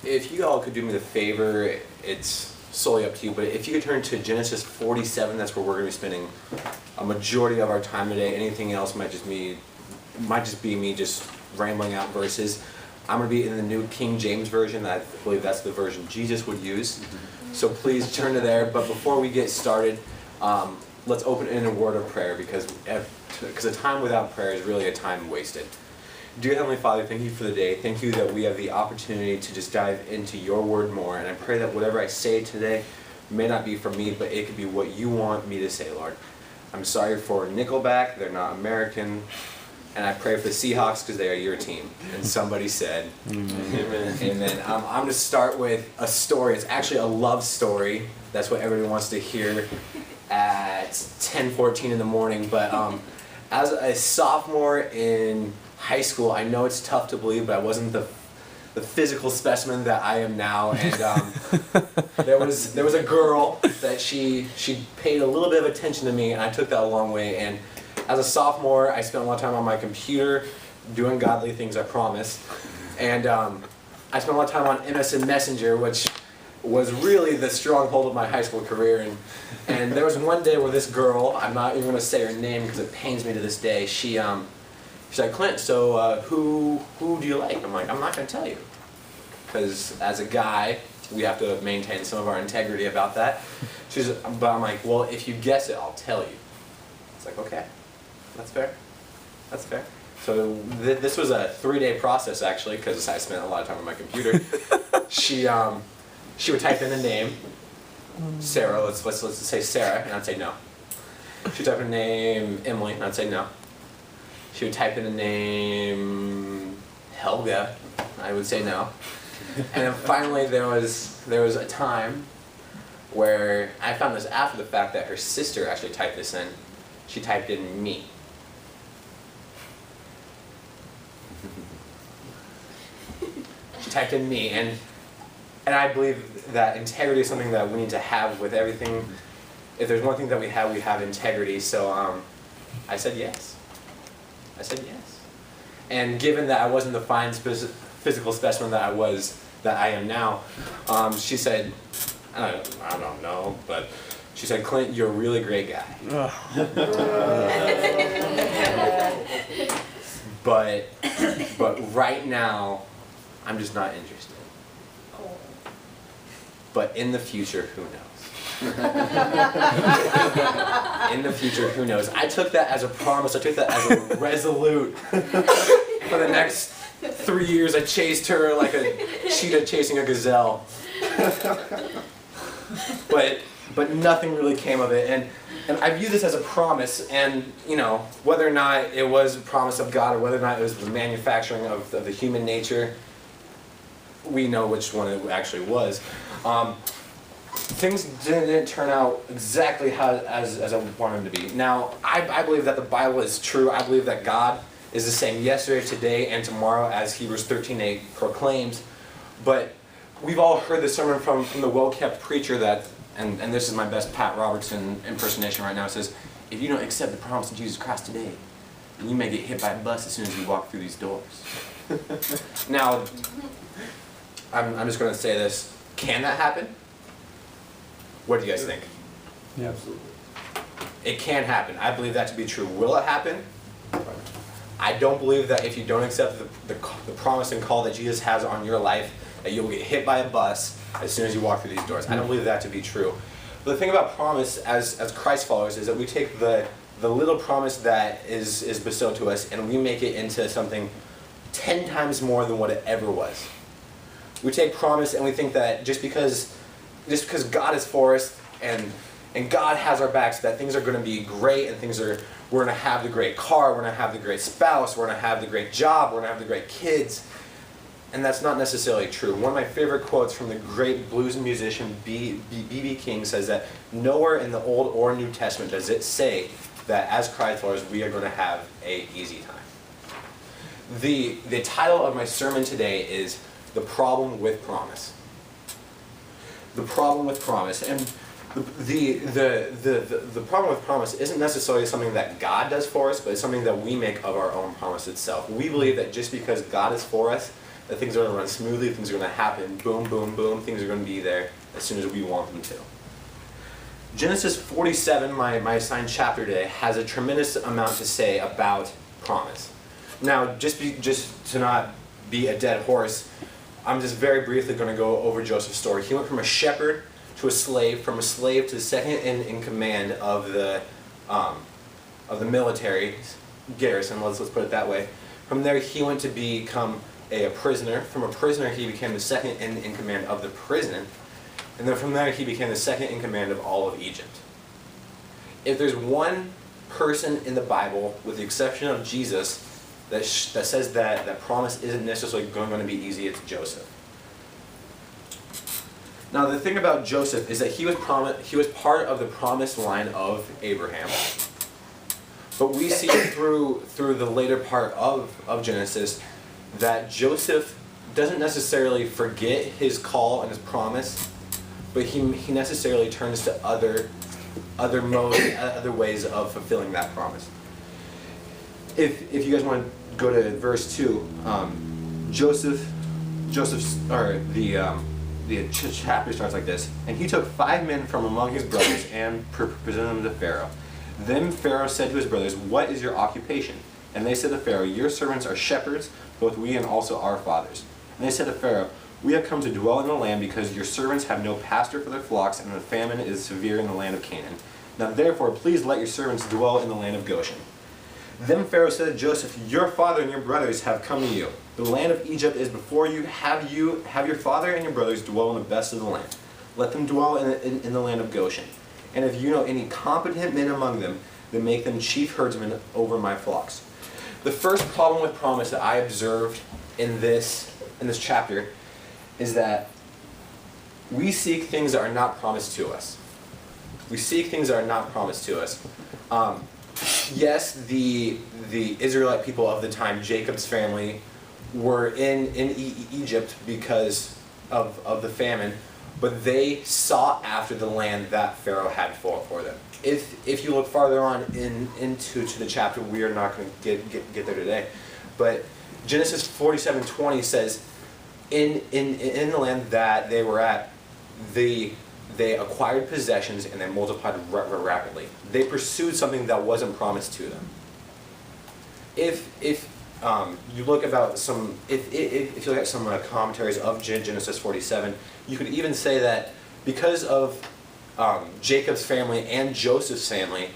if you all could do me the favor, it's solely up to you, but if you could turn to Genesis 47, that's where we're going to be spending a majority of our time today. Anything else might just be me just rambling out verses. I'm going to be in the New King James Version. I believe that's the version Jesus would use. So please turn to there. But before we get started, let's open in a word of prayer, because a time without prayer is really a time wasted. Dear Heavenly Father, thank you for the day. Thank you that we have the opportunity to just dive into your word more. And I pray that whatever I say today may not be for me, but it could be what you want me to say, Lord. I'm sorry for Nickelback. They're not American. And I pray for the Seahawks because they are your team. And somebody said, Amen. Amen. I'm going to start with a story. It's actually a love story. That's what everybody wants to hear at 10:14 in the morning. But as a sophomore in high school, I know it's tough to believe, but I wasn't the physical specimen that I am now. And there was a girl that she paid a little bit of attention to me, and I took that a long way. And as a sophomore, I spent a lot of time on my computer doing godly things, I promise. And I spent a lot of time on MSN Messenger, which was really the stronghold of my high school career. And there was one day where this girl, I'm not even going to say her name because it pains me to this day, she said, Clint, so who do you like? I'm like, I'm not going to tell you. Because as a guy, we have to maintain some of our integrity about that. But I'm like, well, if you guess it, I'll tell you. It's like, okay. That's fair. That's fair. So this was a 3-day process, actually, because I spent a lot of time on my computer. She would type in a name, Sarah. Let's say Sarah, and I'd say no. She'd type in a name Emily, and I'd say no. She would type in a name Helga. I would say no. And then finally, there was a time where I found this after the fact that her sister actually typed this in. She typed in me. She typed in me, and I believe that integrity is something that we need to have with everything. If there's one thing that we have integrity. So I said yes. I said yes. And given that I wasn't the fine physical specimen that I am now, she said, I don't know, but she said, Clint, you're a really great guy. But right now, I'm just not interested. But in the future, who knows? In the future, who knows? I took that as a promise. I took that as a resolute. For the next 3 years, I chased her like a cheetah chasing a gazelle. But nothing really came of it. And I view this as a promise, and whether or not it was a promise of God or whether or not it was the manufacturing of the human nature, we know which one it actually was. Things didn't turn out exactly as I wanted them to be. Now, I believe that the Bible is true. I believe that God is the same yesterday, today, and tomorrow, as Hebrews 13:8 proclaims. But we've all heard the sermon from the well-kept preacher that, and this is my best Pat Robertson impersonation right now, it says, if you don't accept the promise of Jesus Christ today, then you may get hit by a bus as soon as you walk through these doors. Now, I'm just going to say this. Can that happen? What do you guys think? Yeah, absolutely. It can happen. I believe that to be true. Will it happen? I don't believe that if you don't accept the promise and call that Jesus has on your life, that you'll get hit by a bus as soon as you walk through these doors. I don't believe that to be true. But the thing about promise as Christ followers is that we take the little promise that is bestowed to us and we make it into something 10 times more than what it ever was. We take promise and we think that just because God is for us and God has our backs, that things are going to be great and we're going to have the great car, we're going to have the great spouse, we're going to have the great job, we're going to have the great kids. And that's not necessarily true. One of my favorite quotes from the great blues musician B.B. King says that nowhere in the Old or New Testament does it say that as Christ followers we are going to have an easy time. The title of my sermon today is The Problem with Promise. The problem with promise. And the problem with promise isn't necessarily something that God does for us, but it's something that we make of our own promise itself. We believe that just because God is for us, that things are going to run smoothly, things are going to happen, boom, boom, boom, things are going to be there as soon as we want them to. Genesis 47, my assigned chapter today, has a tremendous amount to say about promise. Now, just to not be a dead horse, I'm just very briefly going to go over Joseph's story. He went from a shepherd to a slave, from a slave to the second in command of the military garrison, let's put it that way. From there, he went to become a prisoner. From a prisoner, he became the second in command of the prison. And then from there, he became the second in command of all of Egypt. If there's one person in the Bible, with the exception of Jesus, that says that promise isn't necessarily going to be easy, it's Joseph. Now, the thing about Joseph is that he was part of the promised line of Abraham. But we see through the later part of Genesis that Joseph doesn't necessarily forget his call and his promise, but he necessarily turns to other ways of fulfilling that promise. If you guys want to go to verse 2, the chapter starts like this. And he took 5 men from among his brothers and presented them to Pharaoh. Then Pharaoh said to his brothers, "What is your occupation?" And they said to Pharaoh, "Your servants are shepherds, both we and also our fathers." And they said to Pharaoh, "We have come to dwell in the land because your servants have no pasture for their flocks, and the famine is severe in the land of Canaan. Now therefore, please let your servants dwell in the land of Goshen." Then Pharaoh said to Joseph, "Your father and your brothers have come to you. The land of Egypt is before you. Have your father and your brothers dwell in the best of the land. Let them dwell in the land of Goshen. And if you know any competent men among them, then make them chief herdsmen over my flocks." The first problem with promise that I observed in this chapter is that we seek things that are not promised to us. We seek things that are not promised to us. Yes, the Israelite people of the time, Jacob's family, were in Egypt because of the famine, but they sought after the land that Pharaoh had for them. If you look farther on into the chapter, we are not going to get there today, but Genesis 47:20 says, in the land that they were at, they acquired possessions and they multiplied rapidly. They pursued something that wasn't promised to them. If you look at some commentaries of Genesis 47, you could even say that because of Jacob's family and Joseph's family,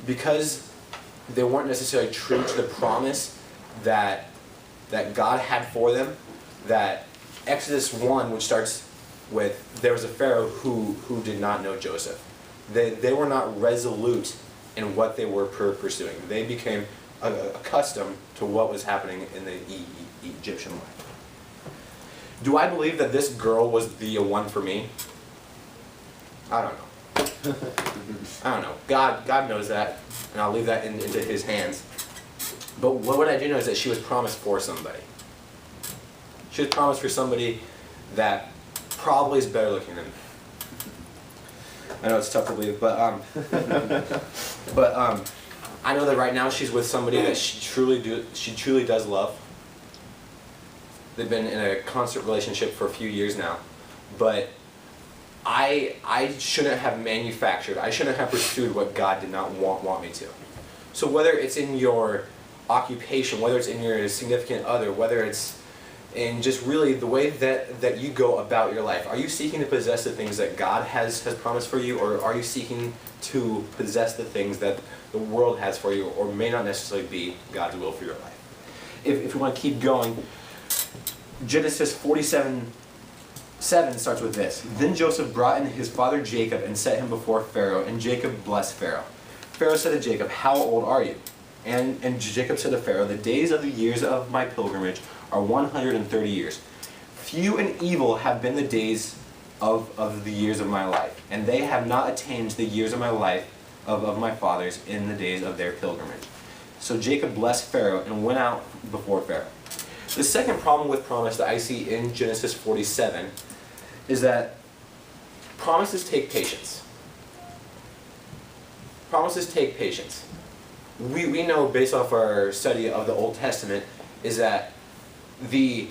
because they weren't necessarily true to the promise that God had for them, that Exodus 1, which starts with, there was a Pharaoh who did not know Joseph. They were not resolute in what they were pursuing. They became accustomed to what was happening in the Egyptian life. Do I believe that this girl was the one for me? I don't know. I don't know. God knows that, and I'll leave that into His hands. But what I do know is that she was promised for somebody. She was promised for somebody that probably is better looking than me. I know it's tough to believe, but I know that right now she's with somebody that she truly does love. They've been in a constant relationship for a few years now, but I shouldn't have manufactured, I shouldn't have pursued what God did not want me to. So whether it's in your occupation, whether it's in your significant other, whether it's in just really the way that you go about your life, are you seeking to possess the things that God has promised for you, or are you seeking to possess the things that the world has for you, or may not necessarily be God's will for your life? If we want to keep going, Genesis 47:7 starts with this. Then Joseph brought in his father Jacob and set him before Pharaoh, and Jacob blessed Pharaoh. Pharaoh said to Jacob, "How old are you?" And Jacob said to Pharaoh, "The days of the years of my pilgrimage are 130 years. Few and evil have been the days of the years of my life, and they have not attained the years of my life of my fathers in the days of their pilgrimage." So Jacob blessed Pharaoh and went out before Pharaoh. The second problem with promise that I see in Genesis 47 is that promises take patience. Promises take patience. We know, based off our study of the Old Testament, is that the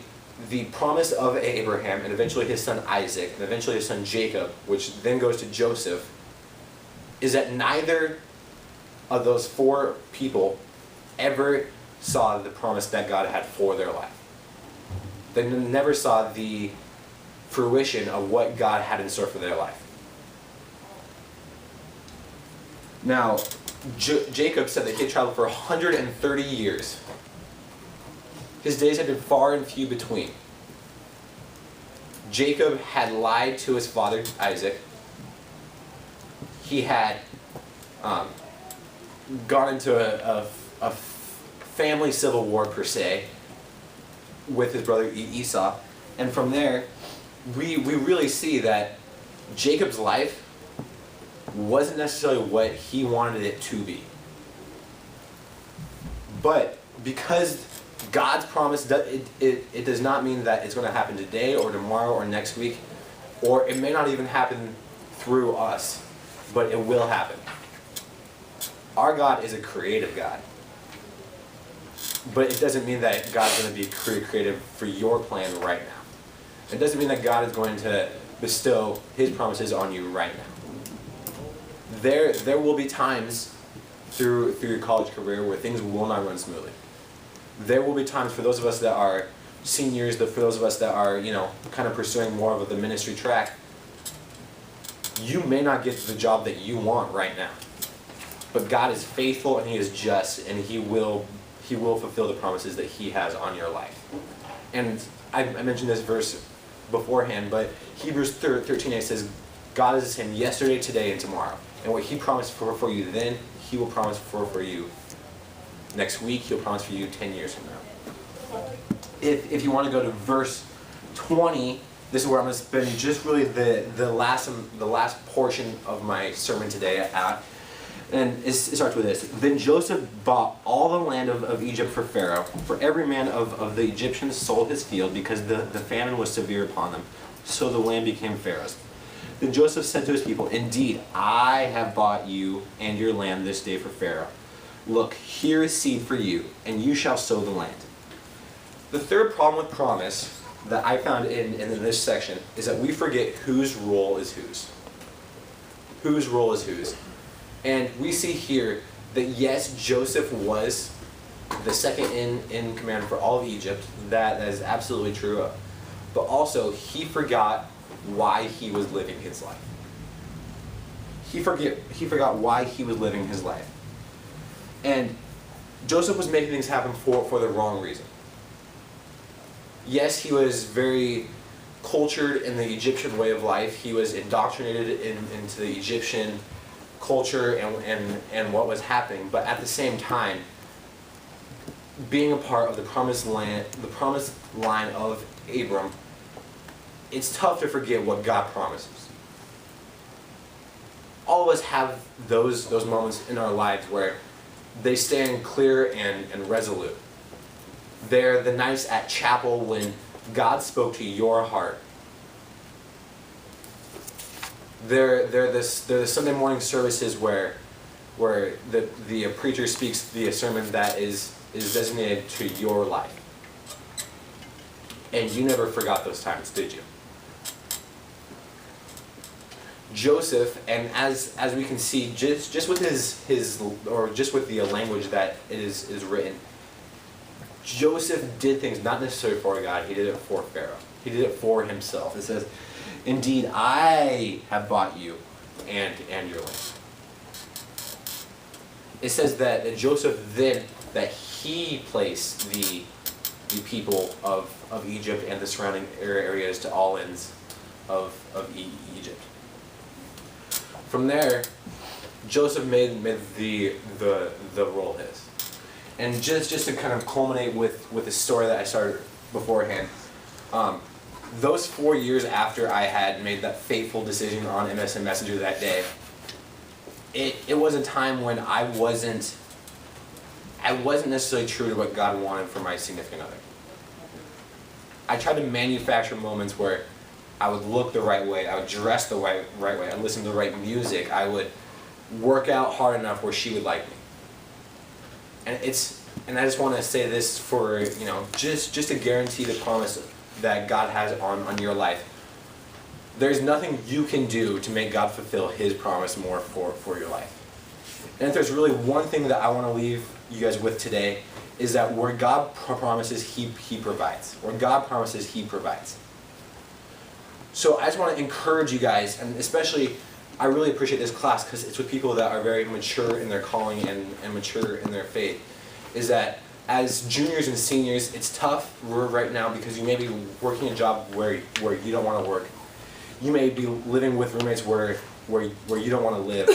the promise of Abraham, and eventually his son Isaac, and eventually his son Jacob, which then goes to Joseph, is that neither of those four people ever saw the promise that God had for their life. They never saw the fruition of what God had in store for their life. Now, Jacob said that he had traveled for 130 years. His days had been far and few between. Jacob had lied to his father Isaac. He had gone into a family civil war, per se, with his brother Esau. And from there, we really see that Jacob's life wasn't necessarily what he wanted it to be. But because God's promise, it does not mean that it's going to happen today or tomorrow or next week, or it may not even happen through us, but it will happen. Our God is a creative God. But it doesn't mean that God's going to be creative for your plan right now. It doesn't mean that God is going to bestow his promises on you right now. There will be times through your college career where things will not run smoothly. There will be times for those of us that are seniors, for those of us that are, kind of pursuing more of the ministry track, you may not get the job that you want right now. But God is faithful and he is just, and he will fulfill the promises that he has on your life. And I mentioned this verse beforehand, but Hebrews 13:8 says, God is the same yesterday, today, and tomorrow. And what he promised for you then, he will promise for you next week. He'll promise for you 10 years from now. If you want to go to verse 20, this is where I'm going to spend just really the last portion of my sermon today at. And it starts with this. Then Joseph bought all the land of Egypt for Pharaoh. For every man of the Egyptians sold his field because the famine was severe upon them. So the land became Pharaoh's. Then Joseph said to his people, indeed, I have bought you and your land this day for Pharaoh. Look, here is seed for you, and you shall sow the land. The third problem with promise that I found in this section is that we forget whose role is whose. Whose role is whose. And we see here that yes, Joseph was the second in command for all of Egypt. That is absolutely true. But also, he forgot why he was living his life. He forgot why he was living his life. And Joseph was making things happen for the wrong reason. Yes, he was very cultured in the Egyptian way of life. He was indoctrinated into the Egyptian culture and what was happening. But at the same time, being a part of the promised line of Abram, it's tough to forget what God promises. All of us have those moments in our lives where they stand clear and resolute. They're the nights at chapel when God spoke to your heart. They're the Sunday morning services where the preacher speaks the sermon that is designated to your life. And you never forgot those times, did you? Joseph, and as we can see, just with just with the language that is written, Joseph did things not necessarily for God. He did it for Pharaoh. He did it for himself. It says, "Indeed, I have bought you and your land." It says that Joseph then that he placed the people of Egypt and the surrounding areas to all ends of Egypt. From there, Joseph made the role his. And just to kind of culminate with the story that I started beforehand, those 4 years after I had made that fateful decision on MSN Messenger that day, it was a time when I wasn't necessarily true to what God wanted for my significant other. I tried to manufacture moments where I would look the right way, I would dress the right way, I would listen to the right music, I would work out hard enough where she would like me. And I just want to say this for, just to guarantee the promise that God has on your life, there's nothing you can do to make God fulfill his promise more for your life. And if there's really one thing that I want to leave you guys with today, is that where God promises, he provides. Where God promises, he provides. So I just want to encourage you guys, and especially, I really appreciate this class because it's with people that are very mature in their calling and mature in their faith, is that as juniors and seniors, it's tough right now because you may be working a job where you don't want to work. You may be living with roommates where you don't want to live.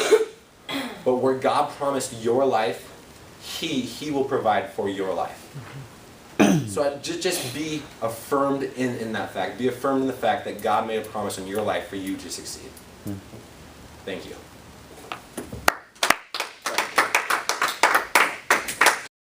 But where God promised your life, He will provide for your life. So just be affirmed in that fact. Be affirmed in the fact that God made a promise in your life for you to succeed. Thank you.